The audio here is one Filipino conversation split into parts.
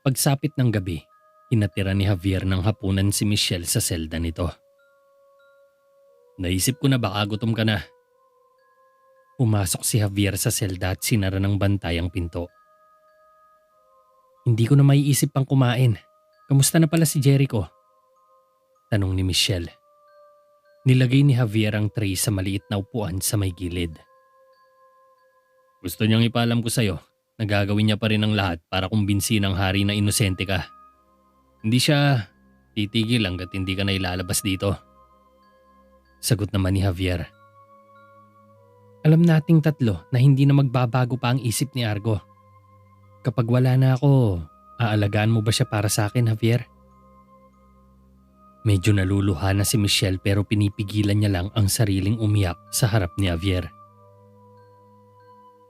Pagsapit ng gabi, hinatira ni Javier ng hapunan si Michelle sa selda nito. Naisip ko na baka gutom ka na. Pumasok si Javier sa selda at sinara ng bantay ang pinto. Hindi ko na maiisip pang kumain. Kamusta na pala si Jericho? Tanong ni Michelle. Nilagay ni Javier ang tray sa maliit na upuan sa may gilid. Gusto niyang ipaalam ko sa'yo na gagawin niya pa rin ang lahat para kumbinsin ng hari na inosente ka. Hindi siya titigil hanggat hindi ka na ilalabas dito. Sagot naman ni Javier. Alam nating tatlo na hindi na magbabago pa ang isip ni Argo. Kapag wala na ako, aalagaan mo ba siya para sa akin, Javier? Medyo naluluha na si Michelle pero pinipigilan niya lang ang sariling umiyak sa harap ni Javier.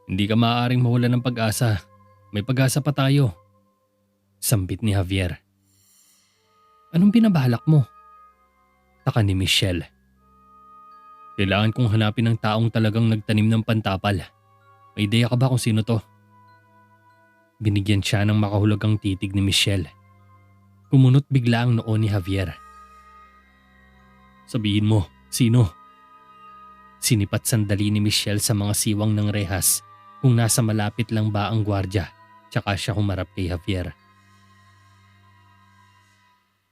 Hindi ka maaaring mawalan ng pag-asa. May pag-asa pa tayo. Sambit ni Javier. Anong binabalak mo? Taka ni Michelle. Kailangan kong hanapin ang taong talagang nagtanim ng pantapal. May ideya ka ba kung sino to? Binigyan siya ng makahulugang titig ni Michelle. Kumunot bigla ang noo ni Javier. Sabihin mo, sino? Sinipat sandali ni Michelle sa mga siwang ng rehas kung nasa malapit lang ba ang gwardya, tsaka siya humarap kay Javier.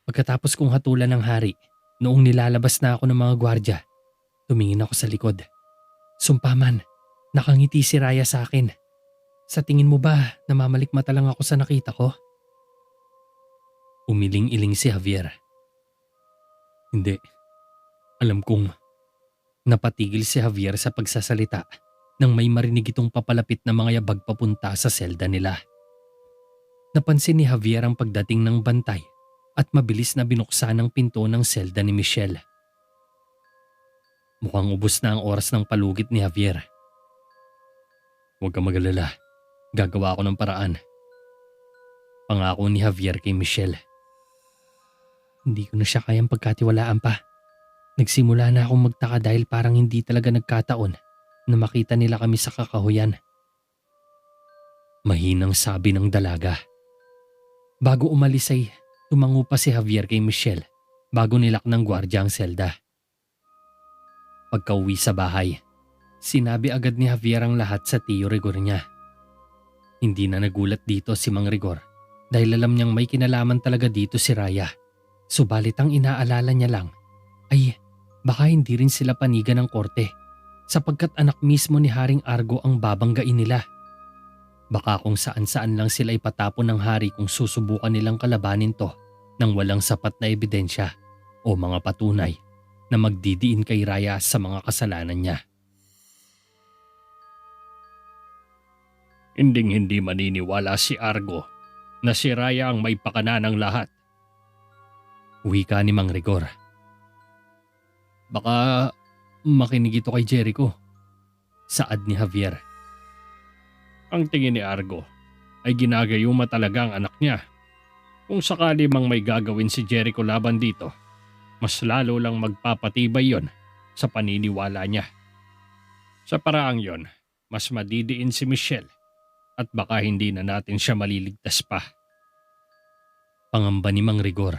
Pagkatapos kong hatulan ng hari, noong nilalabas na ako ng mga gwardya, tumingin ako sa likod. Sumpaman, nakangiti si Raya sa akin. Sa tingin mo ba namamalikmata lang ako sa nakita ko? Umiling-iling si Javier. Hindi. Alam kong napatigil si Javier sa pagsasalita nang may marinig itong papalapit na mga yabag papunta sa selda nila. Napansin ni Javier ang pagdating ng bantay at mabilis na binuksan ang pinto ng selda ni Michelle. Mukhang ubos na ang oras ng palugit ni Javier. Huwag kang mag-alala. Gagawa ako ng paraan. Pangako ni Javier kay Michelle. Hindi ko na siya kayang pagkatiwalaan pa. Nagsimula na akong magtaka dahil parang hindi talaga nagkataon na makita nila kami sa kakahuyan. Mahinang sabi ng dalaga. Bago umalis ay tumango pa si Javier kay Michelle bago nilak ng gwardya ang selda. Pagkauwi sa bahay, sinabi agad ni Javier ang lahat sa tiyo Rigor niya. Hindi na nagulat dito si Mang Rigor dahil alam niyang may kinalaman talaga dito si Raya. Subalit ang inaalala niya lang ay baka hindi rin sila panigan ng korte sapagkat anak mismo ni Haring Argo ang babanggain nila. Baka kung saan-saan lang sila ipatapon ng hari kung susubukan nilang kalabanin to nang walang sapat na ebidensya o mga patunay na magdidiin kay Raya sa mga kasalanan niya. Hinding-hindi maniniwala si Argo na si Raya ang may pakana ng lahat. Wika ni Mang Rigor. Baka makinig ito kay Jericho. Saad ni Javier. Ang tingin ni Argo ay ginagayuma talaga ang anak niya. Kung sakali mang may gagawin si Jericho laban dito, mas lalo lang magpapatibay yon sa paniniwala niya. Sa paraang yon, mas madidiin si Michelle at baka hindi na natin siya maliligtas pa. Pangamba ni Mang Rigor.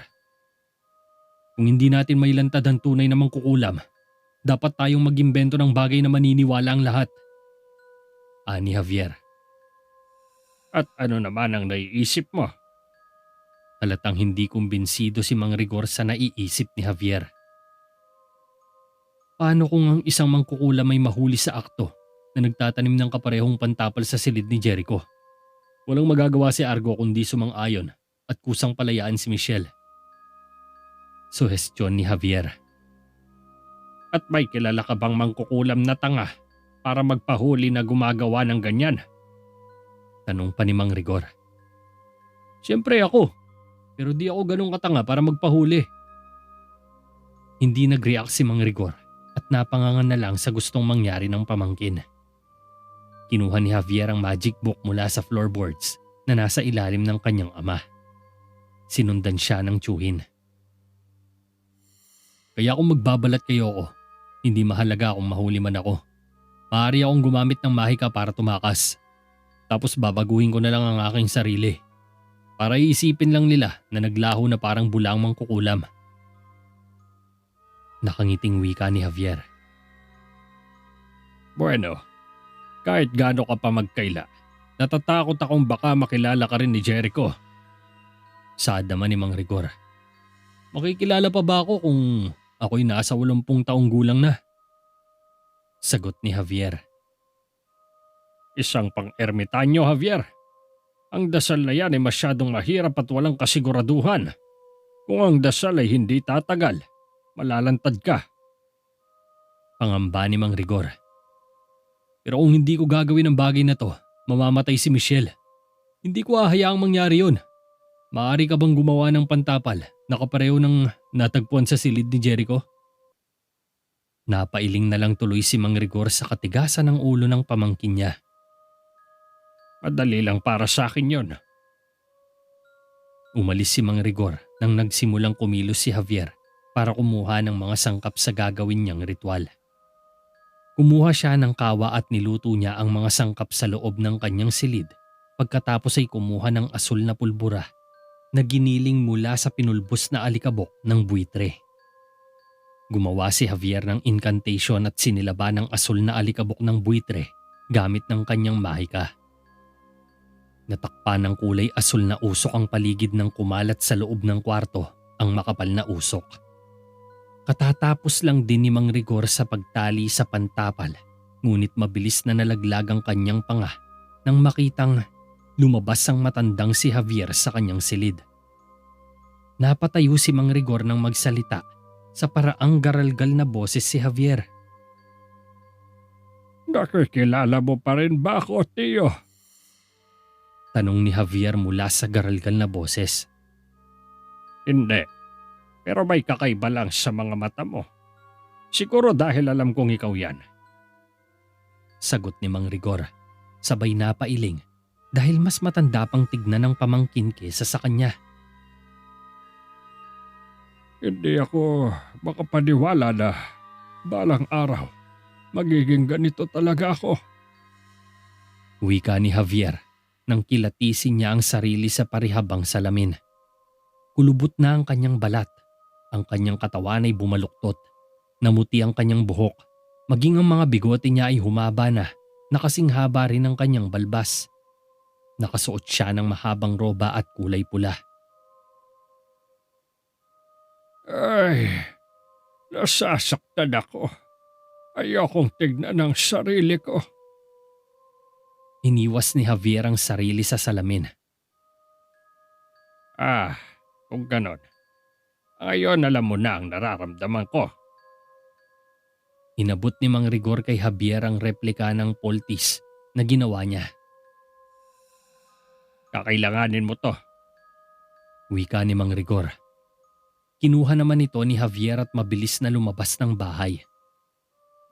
Kung hindi natin mailantad ang tunay na mangkukulam, dapat tayong mag-imbento ng bagay na maniniwala ang lahat. Ani Javier. At ano naman ang naiisip mo? Halatang hindi kumbinsido si Mang Rigor sa naiisip ni Javier. Paano kung ang isang mangkukulam ay mahuli sa akto na nagtatanim ng kaparehong pantapal sa silid ni Jericho? Walang magagawa si Argo kundi sumang-ayon at kusang palayaan si Michelle. Suhestyon ni Javier. At may kilala ka bang mangkukulam na tanga para magpahuli na gumagawa ng ganyan? Tanong pa ni Mang Rigor. Siyempre ako, pero di ako ganun katanga para magpahuli. Hindi nag-react si Mang Rigor at napangangan na lang sa gustong mangyari ng pamangkin. Kinuha ni Javier ang magic book mula sa floorboards na nasa ilalim ng kanyang ama. Sinundan siya ng tiyuhin. Kaya kung magbabalat kayo ako, hindi mahalaga kung mahuli man ako. Maaari akong gumamit ng mahika para tumakas. Tapos babaguhin ko na lang ang aking sarili. Para iisipin lang nila na naglaho na parang bulang mangkukulam. Nakangiting wika ni Javier. Bueno, kahit gaano ka pa magkaila, natatakot akong baka makilala ka rin ni Jericho. Saad naman ni Mang Rigor. Makikilala pa ba ako kung ako'y nasa 80 taong gulang na? Sagot ni Javier. Isang pang-ermitanyo, Javier. Ang dasal na yan ay masyadong mahirap at walang kasiguraduhan. Kung ang dasal ay hindi tatagal, malalantad ka. Pangamba ni Mang Rigor. Pero kung hindi ko gagawin ang bagay na to, mamamatay si Michelle. Hindi ko hahayaang mangyari yun. Maaari ka bang gumawa ng pantapal na kapareho ng natagpuan sa silid ni Jericho? Napailing na lang tuloy si Mang Rigor sa katigasan ng ulo ng pamangkin niya. Madali lang para sa akin yon. Umalis si Mang Rigor nang nagsimulang kumilos si Javier para kumuha ng mga sangkap sa gagawin niyang ritual. Kumuha siya ng kawa at niluto niya ang mga sangkap sa loob ng kanyang silid pagkatapos ay kumuha ng asul na pulbura na giniling mula sa pinulbos na alikabok ng buitre. Gumawa si Javier ng incantation at sinilaba ng asul na alikabok ng buitre gamit ng kanyang mahika. Natakpan ng kulay asul na usok ang paligid ng kumalat sa loob ng kwarto ang makapal na usok. Katatapos lang din ni Mang Rigor sa pagtali sa pantapal, ngunit mabilis na nalaglag ang kanyang panga nang makitang lumabas ang matandang si Javier sa kanyang silid. Napatayo si Mang Rigor nang magsalita sa paraang garalgal na boses si Javier. Nakikilala mo pa rin ba ako, Tio? Tanong ni Javier mula sa garalgal na boses. Hindi. Pero may kakaiba lang sa mga mata mo. Siguro dahil alam kong ikaw yan. Sagot ni Mang Rigor, sabay napailing dahil mas matanda pang tignan ng pamangkin kesa sa kanya. Hindi ako makapaniwala na balang araw magiging ganito talaga ako. Wika ni Javier nang kilatisin niya ang sarili sa parihabang salamin. Kulubot na ang kanyang balat. Ang kanyang katawan ay bumaluktot. Namuti ang kanyang buhok. Maging ang mga bigote niya ay humaba na, nakasing haba rin ang kanyang balbas. Nakasuot siya ng mahabang roba at kulay pula. Ay, nasasaktan ako. Ayokong tignan ang sarili ko. Iniwas ni Javier ang sarili sa salamin. Kung ganon. Ngayon alam mo na ang nararamdaman ko. Inabot ni Mang Rigor kay Javier ang replika ng poultice na ginawa niya. Kakailanganin mo to. Wika ni Mang Rigor. Kinuha naman ito ni Javier at mabilis na lumabas ng bahay.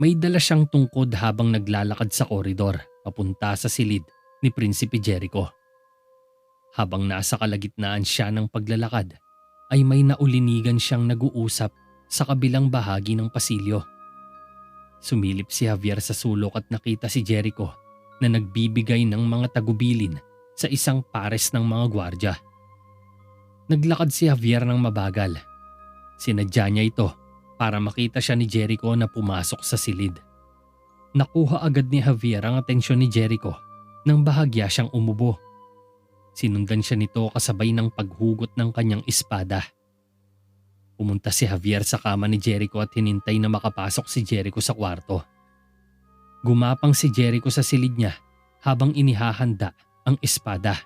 May dala siyang tungkod habang naglalakad sa koridor papunta sa silid ni Prinsipe Jericho. Habang nasa kalagitnaan siya ng paglalakad, ay may naulinigan siyang nag-uusap sa kabilang bahagi ng pasilyo. Sumilip si Javier sa sulok at nakita si Jericho na nagbibigay ng mga tagubilin sa isang pares ng mga gwardya. Naglakad si Javier ng mabagal. Sinadya niya ito para makita siya ni Jericho na pumasok sa silid. Nakuha agad ni Javier ang atensyon ni Jericho nang bahagya siyang umubo. Sinundan siya nito kasabay ng paghugot ng kanyang espada. Pumunta si Javier sa kama ni Jericho at hinintay na makapasok si Jericho sa kwarto. Gumapang si Jericho sa silid niya habang inihahanda ang espada.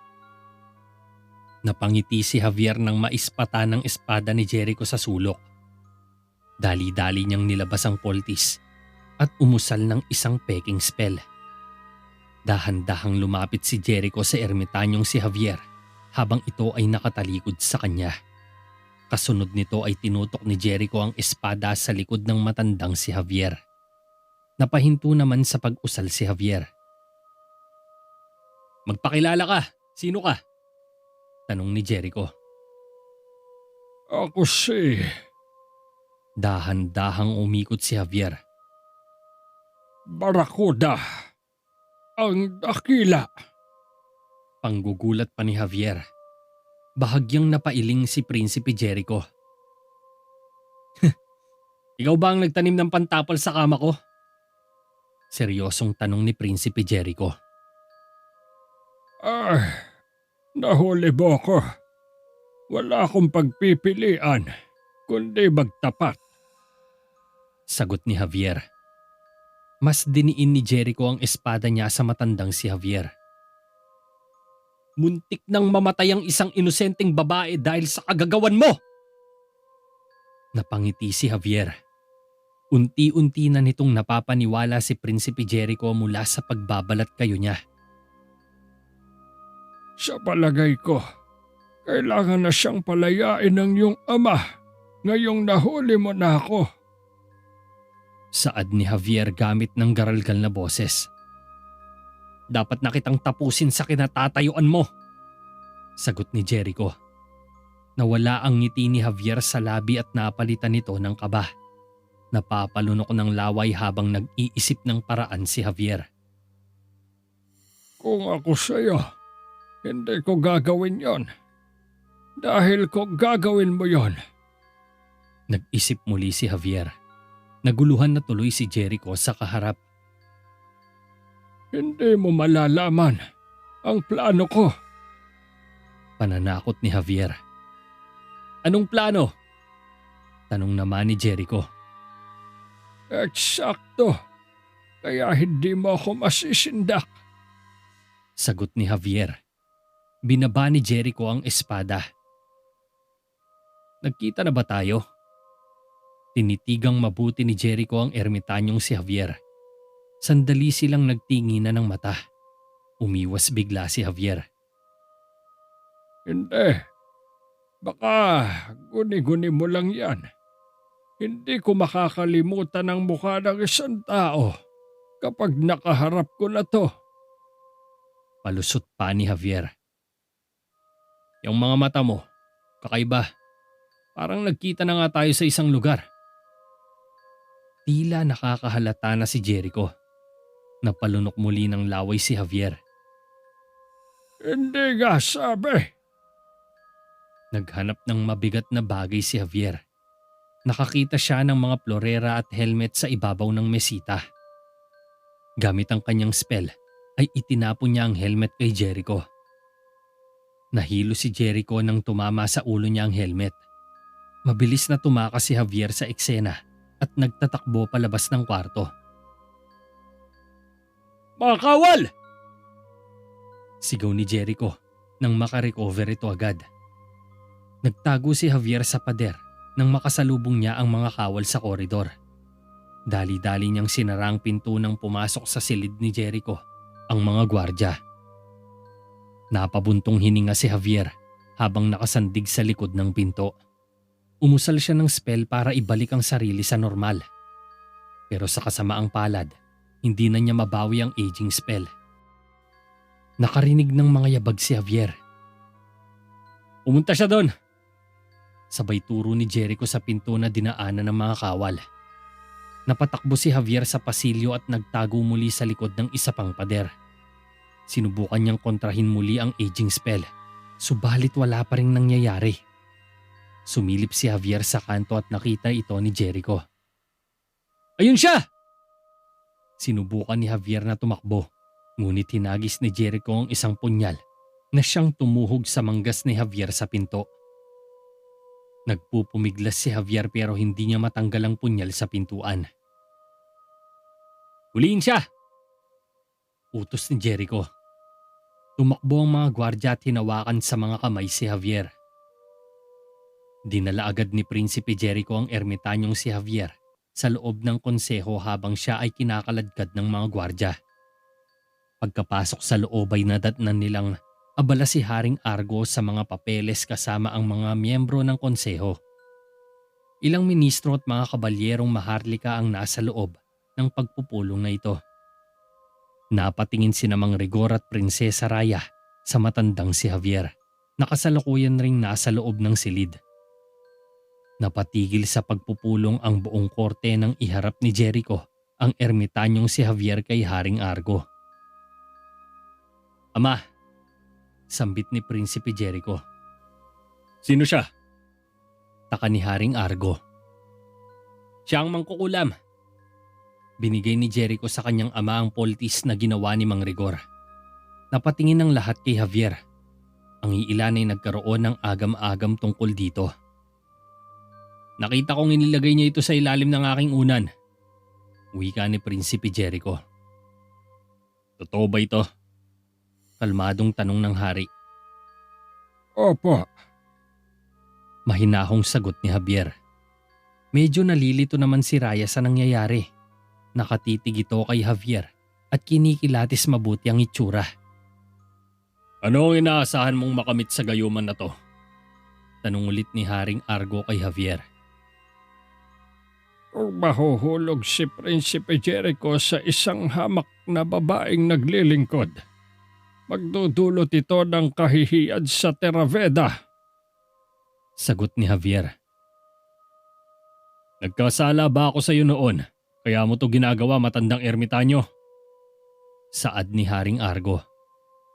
Napangiti si Javier nang maispata ng espada ni Jericho sa sulok. Dali-dali niyang nilabas ang poultice at umusal ng isang peking spell. Dahan-dahang lumapit si Jericho sa ermitanyong si Javier habang ito ay nakatalikod sa kanya. Kasunod nito ay tinutok ni Jericho ang espada sa likod ng matandang si Javier. Napahinto naman sa pag-usal si Javier. Magpakilala ka! Sino ka? Tanong ni Jericho. Ako si... Dahan-dahang umikot si Javier. Barracuda! Ang dakila! Panggugulat pa ni Javier. Bahagyang napailing si Prinsipe Jericho. Ikaw ba ang nagtanim ng pantapal sa kama ko? Seryosong tanong ni Prinsipe Jericho. Nahuli mo ko. Wala akong pagpipilian, kundi magtapat. Sagot ni Javier. Mas diniin ni Jericho ang espada niya sa matandang si Javier. Muntik nang mamatay ang isang inosenteng babae dahil sa kagagawan mo! Napangiti si Javier. Unti-unti na nitong napapaniwala si Prinsipe Jericho mula sa pagbabalat kayo niya. Sa palagay ko, kailangan na siyang palayain ng iyong ama ngayong nahuli mo na ako. Saad ni Javier gamit ng garalgal na boses. Dapat na kitang tapusin sa kinatatayuan mo. Sagot ni Jericho. Nawala ang ngiti ni Javier sa labi at napalitan nito ng kaba. Napapalunok ng laway habang nag-iisip ng paraan si Javier. Kung ako sa'yo, hindi ko gagawin yon. Dahil kung gagawin mo yon. Nag-isip muli si Javier. Naguluhan na tuloy si Jericho sa kaharap. Hindi mo malalaman ang plano ko. Pananakot ni Javier. Anong plano? Tanong naman ni Jericho. Eksakto. Kaya hindi mo ako masisindak. Sagot ni Javier. Binaba ni Jericho ang espada. Nagkita na ba tayo? Tinitigang mabuti ni Jericho ang ermitanyong si Javier. Sandali silang nagtinginan ng mata. Umiwas bigla si Javier. Hindi. Baka guni-guni mo lang yan. Hindi ko makakalimutan ang mukha ng isang tao kapag nakaharap ko na to. Palusot pa ni Javier. Yung mga mata mo, kakaiba. Parang nagkita na nga tayo sa isang lugar. Tila nakakahalata na si Jericho. Napalunok muli ng laway si Javier. Hindi nga sabi. Naghanap ng mabigat na bagay si Javier. Nakakita siya ng mga florera at helmet sa ibabaw ng mesita. Gamit ang kanyang spell ay itinapon niya ang helmet kay Jericho. Nahilo si Jericho nang tumama sa ulo niya ang helmet. Mabilis na tumakas si Javier sa eksena at nagtatakbo palabas ng kwarto. Mga kawal! Sigaw ni Jericho nang makarecover ito agad. Nagtago si Javier sa pader nang makasalubong niya ang mga kawal sa koridor. Dali-dali niyang sinara ang pinto nang pumasok sa silid ni Jericho ang mga gwardya. Napabuntong hininga si Javier habang nakasandig sa likod ng pinto. Umusal siya ng spell para ibalik ang sarili sa normal. Pero sa kasamaang palad, hindi na niya mabawi ang aging spell. Nakarinig ng mga yabag si Javier. Pumunta siya doon! Sabay turo ni Jericho sa pinto na dinaanan ng mga kawal. Napatakbo si Javier sa pasilyo at nagtago muli sa likod ng isa pang pader. Sinubukan niyang kontrahin muli ang aging spell, subalit wala pa ring nangyayari. Sumilip si Javier sa kanto at nakita ito ni Jericho. Ayun siya! Sinubukan ni Javier na tumakbo, ngunit hinagis ni Jericho ang isang punyal na siyang tumuhog sa manggas ni Javier sa pinto. Nagpupumiglas si Javier pero hindi niya matanggal ang punyal sa pintuan. Huliin siya! Utos ni Jericho. Tumakbo ang mga gwardya at hinawakan sa mga kamay si Javier. Dinala agad ni Prinsipe Jericho ang ermitanyong si Javier sa loob ng konseho habang siya ay kinakaladkad ng mga gwardya. Pagkapasok sa loob ay nadatnan nilang abala si Haring Argo sa mga papeles kasama ang mga miyembro ng konseho. Ilang ministro at mga kabalyerong maharlika ang nasa loob ng pagpupulong na ito. Napatingin si namang Rigor at Prinsesa Raya sa matandang si Javier. Nakasalukuyan ring nasa loob ng silid. Napatigil sa pagpupulong ang buong korte nang iharap ni Jericho ang ermitanyong si Javier kay Haring Argo. Ama, sambit ni Prinsipe Jericho. Sino siya? Taka ni Haring Argo. Siya ang mangkukulam. Binigay ni Jericho sa kanyang ama ang poltis na ginawa ni Mang Rigor. Napatingin ng lahat kay Javier. Ang iilan ay nagkaroon ng agam-agam tungkol dito. Nakita kong inilagay niya ito sa ilalim ng aking unan. Wika ni Prinsipe Jericho. Totoo ba ito? Kalmadong tanong ng hari. Opo. Mahinahong sagot ni Javier. Medyo nalilito naman si Raya sa nangyayari. Nakatitig ito kay Javier at kinikilatis mabuti ang itsura. Ano ang inaasahan mong makamit sa gayuman na to? Tanong ulit ni Haring Argo kay Javier. Kung mahuhulog si Prinsipe Jericho sa isang hamak na babaeng naglilingkod, magdudulot ito ng kahihiyan sa Terraveda. Sagot ni Javier. Nagkasala ba ako sa iyo noon? Kaya mo to ginagawa, matandang ermitanyo? Saad ni Haring Argo.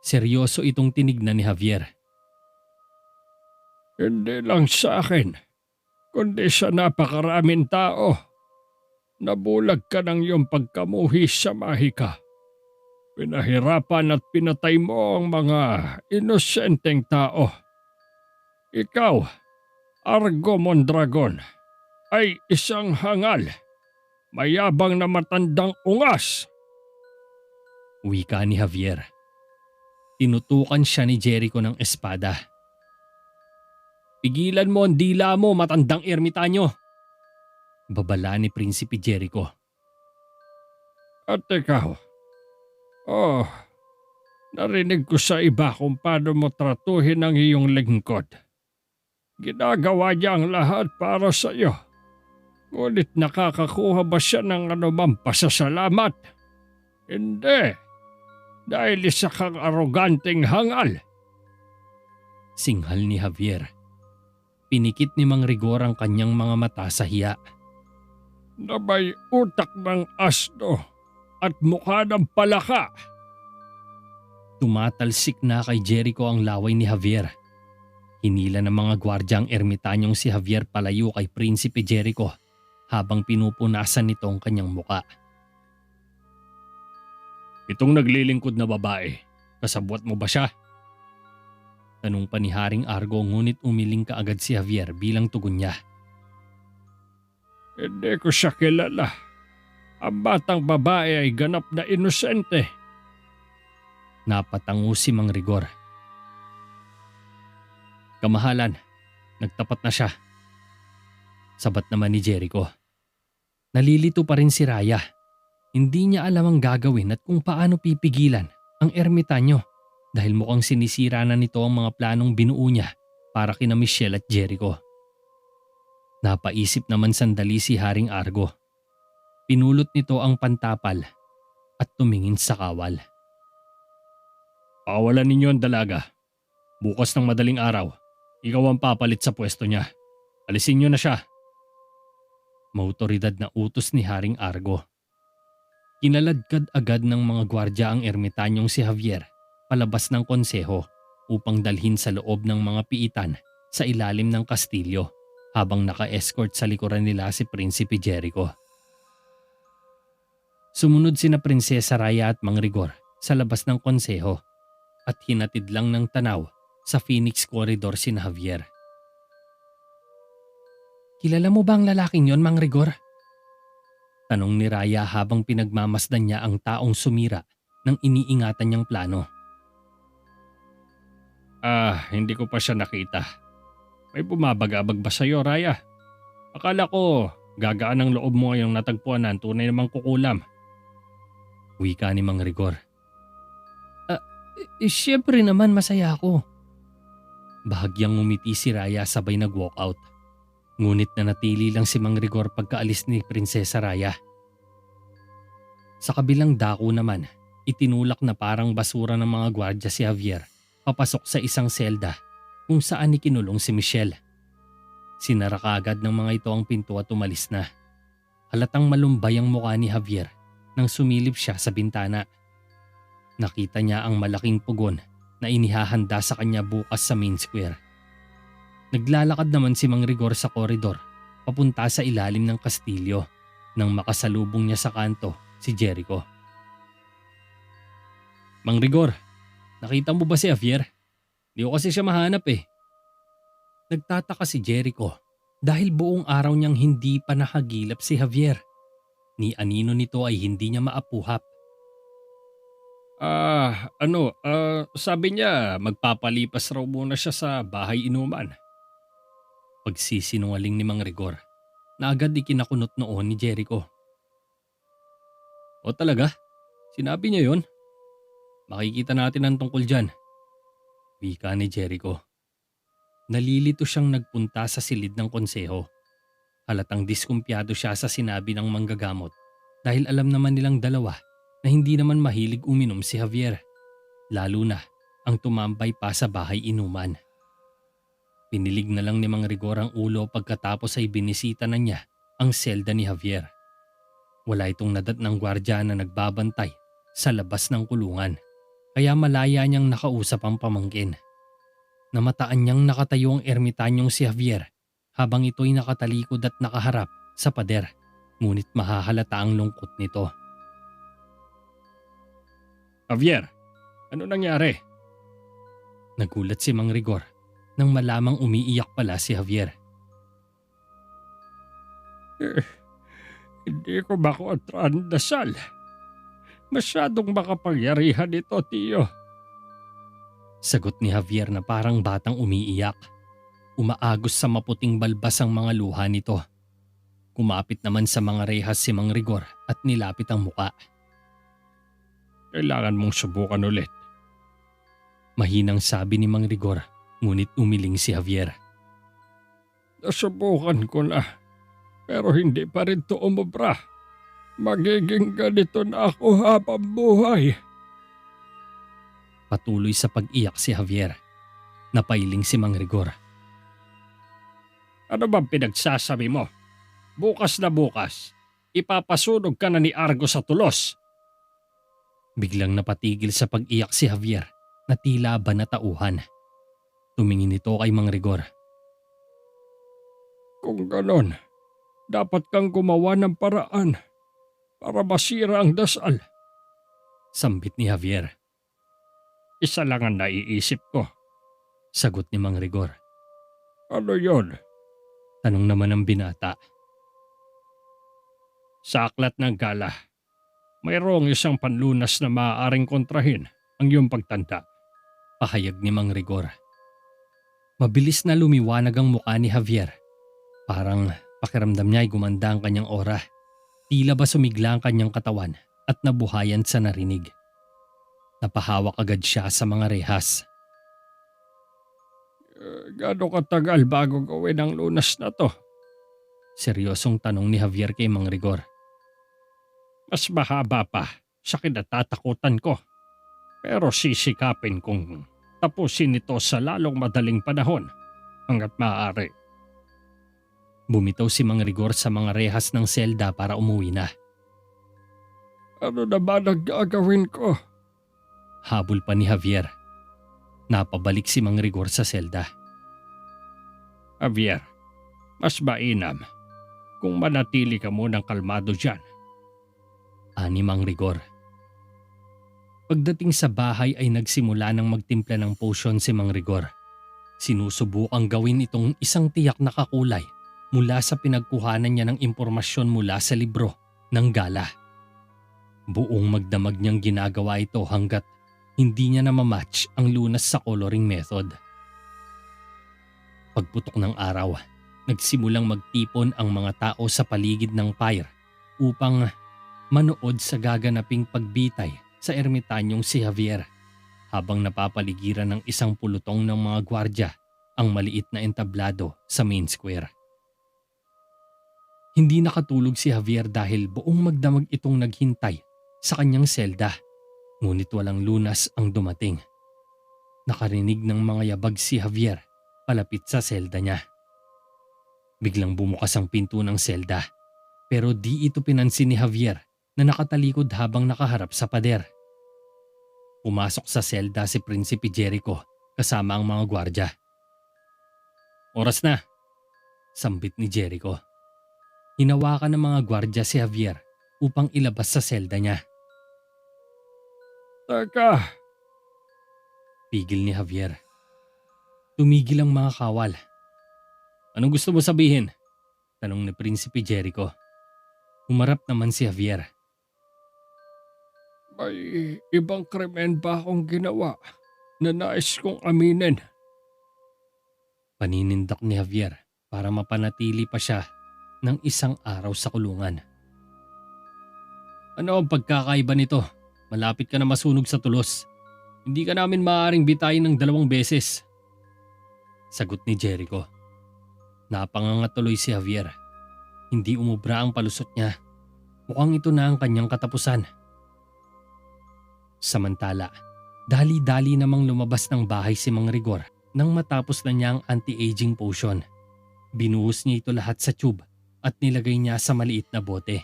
Seryoso itong tinignan ni Javier. Hindi lang sa akin, kundi sa napakaraming tao. Nabulag ka ng iyong pagkamuhi sa mahika. Pinahirapan at pinatay mo ang mga inosenteng tao. Ikaw, Argo Mondragon, ay isang hangal, mayabang na matandang ungas. Wika ni Javier. Tinutukan siya ni Jericho ng espada. Pigilan mo ang dila mo, matandang ermitanyo. Babala ni Prinsipe Jericho. At ikaw, narinig ko sa iba kung paano mo tratuhin ang iyong lingkod. Ginagawa niya ang lahat para sa iyo. Ngunit nakakakuha ba siya ng anumang pasasalamat? Hindi. Dahil isa kang aroganteng hangal. Singhal ni Javier. Pinikit ni Mang Rigor ang kanyang mga mata sa hiya. Na may utak ng asno at mukha ng palaka. Tumatalsik na kay Jericho ang laway ni Javier. Hinila ng mga gwardya ang ermitanyong si Javier palayo kay Prinsipe Jericho habang pinupunasan nito ang kanyang muka. Itong naglilingkod na babae, kasabwat mo ba siya? Tanong pa ni Haring Argo ngunit umiling kaagad si Javier bilang tugon niya. Hindi ko siya kilala. Ang batang babae ay ganap na inosente. Napatango si Mang Rigor. Kamahalan, nagtapat na siya. Sabat naman ni Jericho. Nalilito pa rin si Raya. Hindi niya alam ang gagawin at kung paano pipigilan ang ermitanyo dahil mukhang sinisira na nito ang mga planong binuo niya para kina Michelle at Jericho. Napaisip naman sandali si Haring Argo. Pinulot nito ang pantapal at tumingin sa kawal. Pakawalan ninyo ang dalaga. Bukas ng madaling araw, ikaw ang papalit sa pwesto niya. Alisin niyo na siya. Mautoridad na utos ni Haring Argo. Kinaladkad agad ng mga gwardya ang ermitanyong si Javier palabas ng konseho upang dalhin sa loob ng mga piitan sa ilalim ng kastilyo habang naka-escort sa likuran nila si Prinsipe Jericho. Sumunod sina Prinsesa Raya at Mang Rigor sa labas ng konseho at hinatid lang ng tanaw sa Phoenix Corridor sina Javier. Kilala mo ba ang lalaking yon, Mang Rigor? Tanong ni Raya habang pinagmamasdan niya ang taong sumira ng iniingatan niyang plano. Hindi ko pa siya nakita. May bumabagabag ba sa'yo, Raya? Akala ko gagaan ang loob mo ngayong natagpuan na ang tunay namang kukulam. Wika ni Mang Rigor. Siyempre naman masaya ako. Bahagyang ngumiti si Raya sabay nag-walk out. Ngunit nanatili lang si Mang Rigor pagkaalis ni Prinsesa Raya. Sa kabilang dako naman, itinulak na parang basura ng mga gwardya si Javier papasok sa isang selda kung saan ikinulong si Michelle. Sinara kaagad ng mga ito ang pinto at umalis na. Halatang malumbay ang mukha ni Javier nang sumilip siya sa bintana. Nakita niya ang malaking pugon na inihahanda sa kanya bukas sa main square. Naglalakad naman si Mang Rigor sa koridor papunta sa ilalim ng kastilyo nang makasalubong niya sa kanto si Jericho. Mang Rigor, nakita mo ba si Javier? Di ko kasi siya mahanap eh. Nagtataka si Jericho dahil buong araw niyang hindi pa nakagilap si Javier. Ni anino nito ay hindi niya maapuhap. Sabi niya magpapalipas raw muna siya sa bahay inuman. Pagsisinungaling ni Mang Rigor na agad ikinakunot noon ni Jericho. O talaga? Sinabi niya yon? Makikita natin ang tungkol dyan. Wika ni Jericho. Nalilito siyang nagpunta sa silid ng konseho. Halatang diskumpiyado siya sa sinabi ng manggagamot dahil alam naman nilang dalawa na hindi naman mahilig uminom si Javier. Lalo na ang tumambay pa sa bahay inuman. Pinilig na lang ni Mang Rigor ang ulo pagkatapos ay binisita na niya ang selda ni Javier. Wala itong nadat ng gwardya na nagbabantay sa labas ng kulungan, kaya malaya niyang nakausap ang pamangkin. Namataan niyang nakatayo ang ermitanyong si Javier habang ito'y nakatalikod at nakaharap sa pader, ngunit mahahalata ang lungkot nito. Javier, ano nangyari? Nagulat si Mang Rigor nang malamang umiiyak pala si Javier. Hindi ko makontra ang dasal. Masyadong makapangyarihan ito, Tiyo. Sagot ni Javier na parang batang umiiyak. Umaagos sa maputing balbas ang mga luha nito. Kumapit naman sa mga rehas si Mang Rigor at nilapit ang muka. Kailangan mong subukan ulit. Mahinang sabi ni Mang Rigor, ngunit umiling si Javier. Nasubukan ko na, pero hindi pa rin to umubra. Magiging ganito na ako habang buhay. Patuloy sa pag-iyak si Javier. Napailing si Mang Rigor. Ano bang pinagsasabi mo? Bukas na bukas, ipapasunog ka na ni Argo sa tulos. Biglang napatigil sa pag-iyak si Javier na tila ba natauhan. Tumingin ito kay Mang Rigor. Kung ganon, dapat kang gumawa ng paraan para masira ang dasal. Sambit ni Javier. Isa lang ang naiisip ko. Sagot ni Mang Rigor. Ano yon? Tanong naman ng binata. Sa aklat ng gala, mayroong isang panlunas na maaaring kontrahin ang iyong pagtanda. Pahayag ni Mang Rigor. Mabilis na lumiwanag ang mukha ni Javier. Parang pakiramdam niya ay gumanda ang kanyang aura. Tila ba sumigla ang kanyang katawan at nabuhayan sa narinig. Napahawak agad siya sa mga rehas. Gaano katagal bago gawin ang lunas na to? Seryosong tanong ni Javier kay Mang Rigor. Mas mahaba pa sa kinatatakutan ko. Pero sisikapin kong tapusin ito sa lalong madaling panahon hanggat maaari. Bumitaw si Mang Rigor sa mga rehas ng selda para umuwi na. Ano na ba ang gagawin ko? Habol pa ni Javier. Napabalik si Mang Rigor sa selda. Javier, mas mainam kung manatili ka munang kalmado dyan. Ani Mang Rigor. Pagdating sa bahay ay nagsimula ng magtimpla ng potion si Mang Rigor. Sinusubukang gawin itong isang tiyak na kakulay mula sa pinagkuhanan niya ng impormasyon mula sa libro ng gala. Buong magdamag niyang ginagawa ito hanggat hindi niya na mamatch ang lunas sa coloring method. Pagputok ng araw, nagsimulang magtipon ang mga tao sa paligid ng pyre upang manood sa gaganaping pagbitay sa ermitanyong si Javier habang napapaligiran ng isang pulutong ng mga gwardya ang maliit na entablado sa main square. Hindi nakatulog si Javier dahil buong magdamag itong naghintay sa kanyang selda, ngunit walang lunas ang dumating. Nakarinig ng mga yabag si Javier palapit sa selda niya. Biglang bumukas ang pinto ng selda, pero di ito pinansin ni Javier na nakatalikod habang nakaharap sa pader. Pumasok sa selda si Prinsipe Jericho kasama ang mga gwardya. Oras na, sambit ni Jericho. Hinawakan ng mga gwardya si Javier upang ilabas sa selda niya. Teka, Pigil ni Javier. Tumigil ang mga kawal. Anong gusto mo sabihin? Tanong ni Prinsipe Jericho. Humarap naman si Javier. may ibang krimen ba akong ginawa na nais kong aminin? Paninindak ni Javier para mapanatili pa siya ng isang araw sa kulungan. Ano ang pagkakaiba nito? Malapit ka na masunog sa tulos. Hindi ka namin maaaring bitayin ng 2 beses. Sagot ni Jericho. Napanganga tuloy si Javier. Hindi umubra ang palusot niya. Mukhang ito na ang kanyang katapusan. Samantala, dali-dali namang lumabas ng bahay si Mang Rigor nang matapos na niya ang anti-aging potion. Binuhos niya ito lahat sa tube at nilagay niya sa maliit na bote.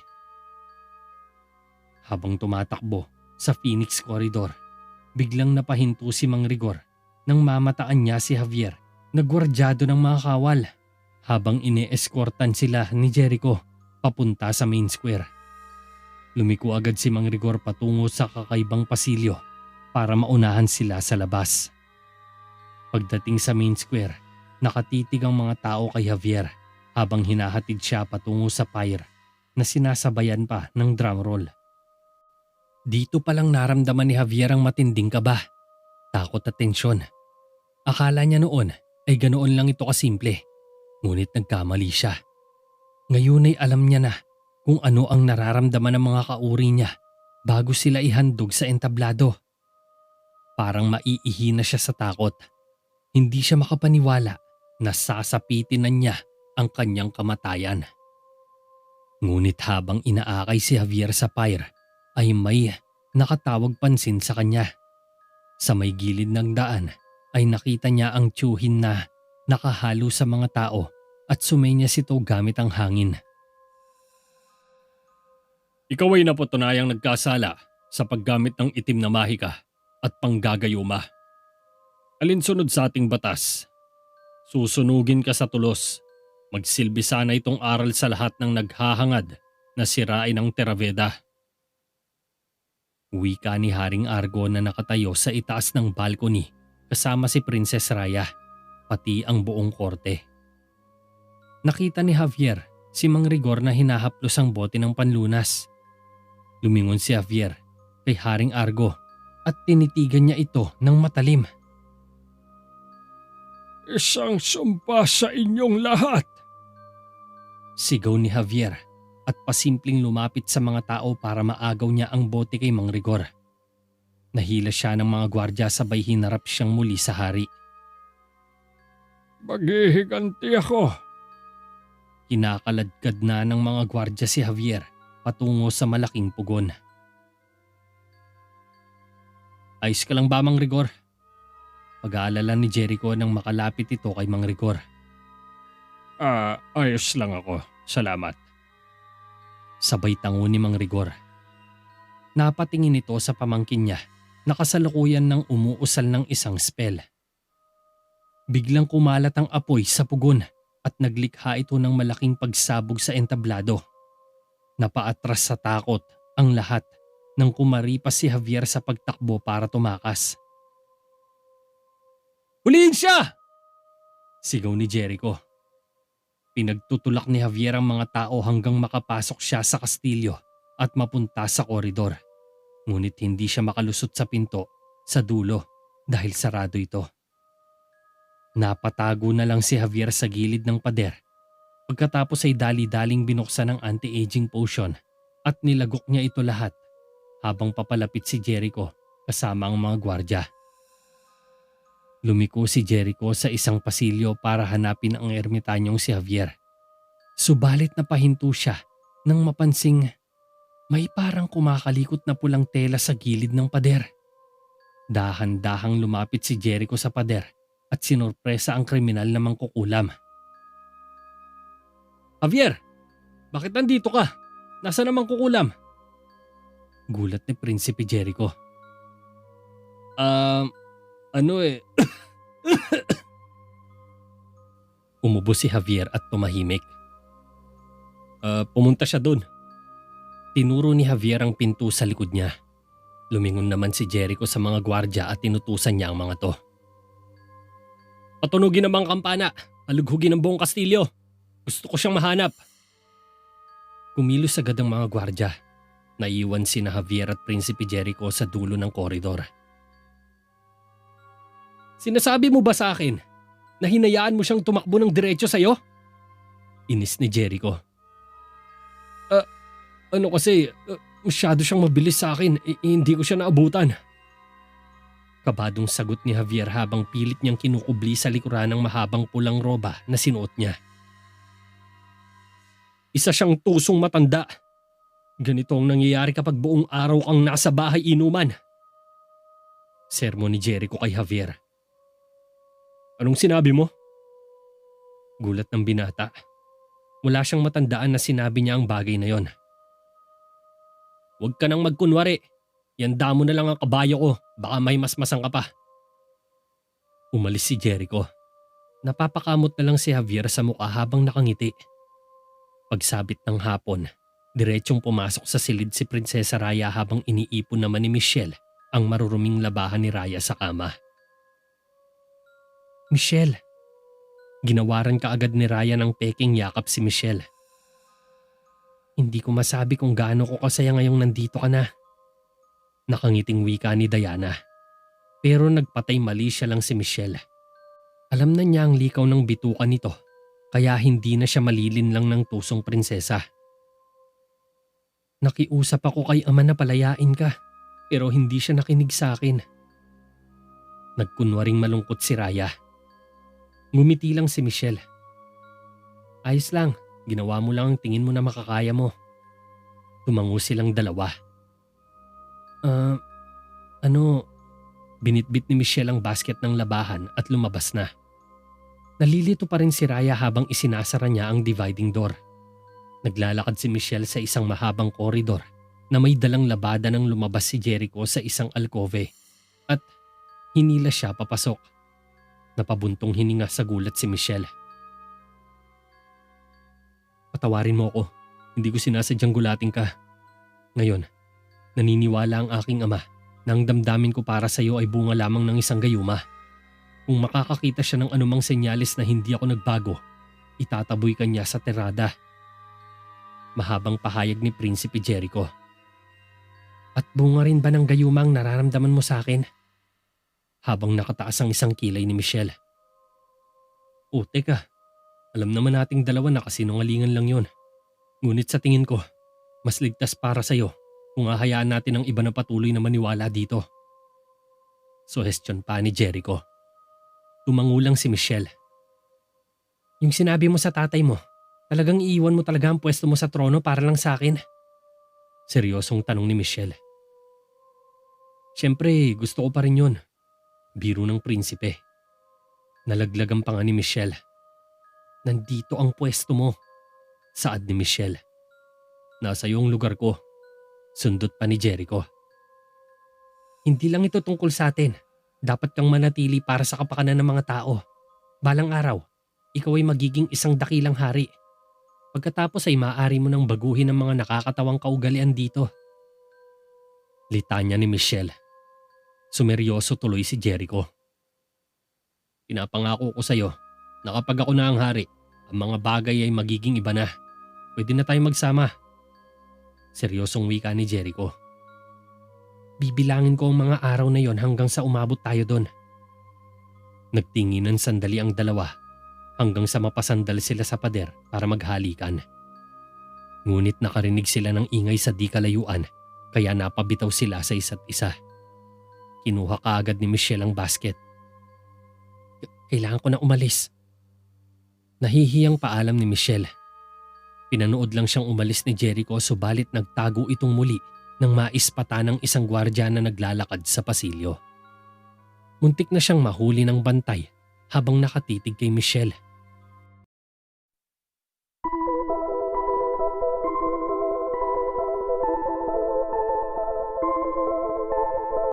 Habang tumatakbo sa Phoenix Corridor, biglang napahinto si Mang Rigor nang mamataan niya si Javier na gwardyado ng mga kawal habang ine-escortan sila ni Jericho papunta sa main square. Lumiko agad si Mang Rigor patungo sa kakaibang pasilyo para maunahan sila sa labas. Pagdating sa main square, nakatitig ang mga tao kay Javier habang hinahatid siya patungo sa pyre na sinasabayan pa ng drum roll. Dito palang naramdaman ni Javier ang matinding kaba, takot at tensyon. Akala niya noon ay ganoon lang ito kasimple, ngunit nagkamali siya. Ngayon ay alam niya na kung ano ang nararamdaman ng mga kauri niya bago sila ihandog sa entablado. Parang maiihi na siya sa takot. Hindi siya makapaniwala na sasapitin na niya ang kanyang kamatayan. Ngunit habang inaakay si Javier sa pyre ay may nakatawag pansin sa kanya. Sa may gilid ng daan ay nakita niya ang tiyuhin na nakahalo sa mga tao at sumenyas ito gamit ang hangin. Ikaw ay napatunayang nagkasala sa paggamit ng itim na mahika at panggagayuma. Alinsunod sa ating batas, susunugin ka sa tulos. Magsilbi sana itong aral sa lahat ng naghahangad na sirain ang Terraveda. Wika ni Haring Argo na nakatayo sa itaas ng balcony kasama si Princess Raya, pati ang buong korte. Nakita ni Javier si Mang Rigor na hinahaplos ang bote ng panlunas. Lumingon si Javier kay Haring Argo at tinitigan niya ito ng matalim. Isang sumpa sa inyong lahat. Sigaw ni Javier at pasimpleng lumapit sa mga tao para maagaw niya ang bote kay Mang Rigor. Nahila siya ng mga gwardya sabay hinarap siyang muli sa hari. Maghihiganti ako. Kinakaladkad na ng mga gwardya si Javier patungo sa malaking pugon. Ayos ka lang ba, Mang Rigor? Pag-aalala ni Jericho nang makalapit ito kay Mang Rigor. Ayos lang ako. Salamat. Sabay tango ni Mang Rigor. Napatingin ito sa pamangkin niya na kasalukuyan ng umuusal ng isang spell. Biglang kumalat ang apoy sa pugon at naglikha ito ng malaking pagsabog sa entablado. Napaatras sa takot ang lahat nang kumaripas si Javier sa pagtakbo para tumakas. Huliin siya! Sigaw ni Jericho. Pinagtutulak ni Javier ang mga tao hanggang makapasok siya sa kastilyo at mapunta sa koridor. Ngunit hindi siya makalusot sa pinto sa dulo dahil sarado ito. Napatago na lang si Javier sa gilid ng pader. Pagkatapos ay dali-daling binuksan ang anti-aging potion at nilagok niya ito lahat habang papalapit si Jericho kasama ang mga gwardya. Lumiko si Jericho sa isang pasilyo para hanapin ang ermitanyong si Javier. Subalit napahinto siya nang mapansing may parang kumakalikot na pulang tela sa gilid ng pader. Dahan-dahang lumapit si Jericho sa pader at sinurpresa ang kriminal na mangkukulam. Javier, bakit nandito ka? Nasaan ang mangkukulam? Gulat ni Prinsipe Jericho. Umubo si Javier at tumahimik. Pumunta siya doon. Tinuro ni Javier ang pinto sa likod niya. Lumingon naman si Jericho sa mga gwardya at tinutusan niya ang mga to. Patunugin ang mga kampana. Alughugin ang buong kastilyo. Gusto ko siyang mahanap. Kumilos agad ang mga gwardya. Naiwan sina Javier at Prinsipe Jericho sa dulo ng koridor. Sinasabi mo ba sa akin na hinayaan mo siyang tumakbo ng diretso sa'yo? Inis ni Jericho. Masyado siyang mabilis sa akin. Hindi ko siya naabutan. Kabadong sagot ni Javier habang pilit niyang kinukubli sa likuran ng mahabang pulang roba na sinuot niya. Isa siyang tusong matanda. Ganito ang nangyayari kapag buong araw kang nasa bahay inuman. Sermon ni Jericho kay Javier. Anong sinabi mo? Gulat ng binata. Wala siyang matandaan na sinabi niya ang bagay na yon. Huwag ka nang magkunwari. Yanda mo na lang ang kabayo ko. Baka may masmasang ka pa. Umalis si Jericho. Napapakamot na lang si Javier sa mukha habang nakangiti. Pagsabit ng hapon, diretsong pumasok sa silid si Prinsesa Raya habang iniipon naman ni Michelle ang maruruming labahan ni Raya sa kama. Michelle. Ginawaran ka agad ni Raya ng peking yakap si Michelle. Hindi ko masabi kung gaano ko kasaya ngayong nandito ka na. Nakangiting wika ni Diana. Pero nagpatay mali siya lang si Michelle. Alam na niya ang likaw ng bituka nito, kaya hindi na siya malilin lang ng tusong prinsesa. Nakiusap ako kay ama na palayain ka, pero hindi siya nakinig sa akin. Nagkunwaring malungkot si Raya. Ngumiti lang si Michelle. Ayos lang, ginawa mo lang ang tingin mo na makakaya mo. Tumango silang dalawa. Binitbit ni Michelle ang basket ng labahan at lumabas na. Nalilito pa rin si Raya habang isinasara niya ang dividing door. Naglalakad si Michelle sa isang mahabang koridor na may dalang labada nang lumabas si Jericho sa isang alcove at hinila siya papasok. Napabuntong hininga sa gulat si Michelle. Patawarin mo ako, hindi ko sinasadyang gulating ka. Ngayon, naniniwala ang aking ama na ang damdamin ko para sa iyo ay bunga lamang ng isang gayuma. Kung makakakita siya ng anumang senyalis na hindi ako nagbago, itataboy ka niya sa terada. Mahabang pahayag ni Prinsipe Jericho. At bunga rin ba ng gayuma ang nararamdaman mo sa akin? Habang nakataas ang isang kilay ni Michelle. Teka, alam naman nating dalawa na kasinungalingan lang yon. Ngunit sa tingin ko, mas ligtas para sa iyo kung hahayaan natin ang iba na patuloy na maniwala dito. Suhestyon pa ni Jericho. Tumangulang si Michelle. Yung sinabi mo sa tatay mo, talagang iiwan mo talaga ang pwesto mo sa trono para lang sa akin? Seryosong tanong ni Michelle. Siyempre, gusto ko pa rin yun. Biro ng prinsipe. Nalaglagan pa nga ni Michelle. Nandito ang pwesto mo. Saad ni Michelle. Nasa iyong lugar ko. Sundot pa ni Jericho. Hindi lang ito tungkol sa atin. Dapat kang manatili para sa kapakanan ng mga tao. Balang araw, ikaw ay magiging isang dakilang hari. Pagkatapos ay maaari mo nang baguhin ang mga nakakatawang kaugalian dito. Litanya ni Michelle. Sumeryoso tuloy si Jericho. Pinapangako ko sa iyo na kapag ako na ang hari, ang mga bagay ay magiging iba na. Pwede na tayong magsama. Seryosong wika ni Jericho. Bibilangin ko ang mga araw na yon hanggang sa umabot tayo doon. Nagtinginan sandali ang dalawa hanggang sa mapasandal sila sa pader para maghalikan. Ngunit nakarinig sila ng ingay sa di kalayuan kaya napabitaw sila sa isa't isa. Kinuha kaagad ni Michelle ang basket. Kailangan ko na umalis. Nahihiyang paalam ni Michelle. Pinanood lang siyang umalis ni Jericho subalit nagtago itong muli nang maispata ng isang gwardya na naglalakad sa pasilyo. Muntik na siyang mahuli ng bantay habang nakatitig kay Michelle.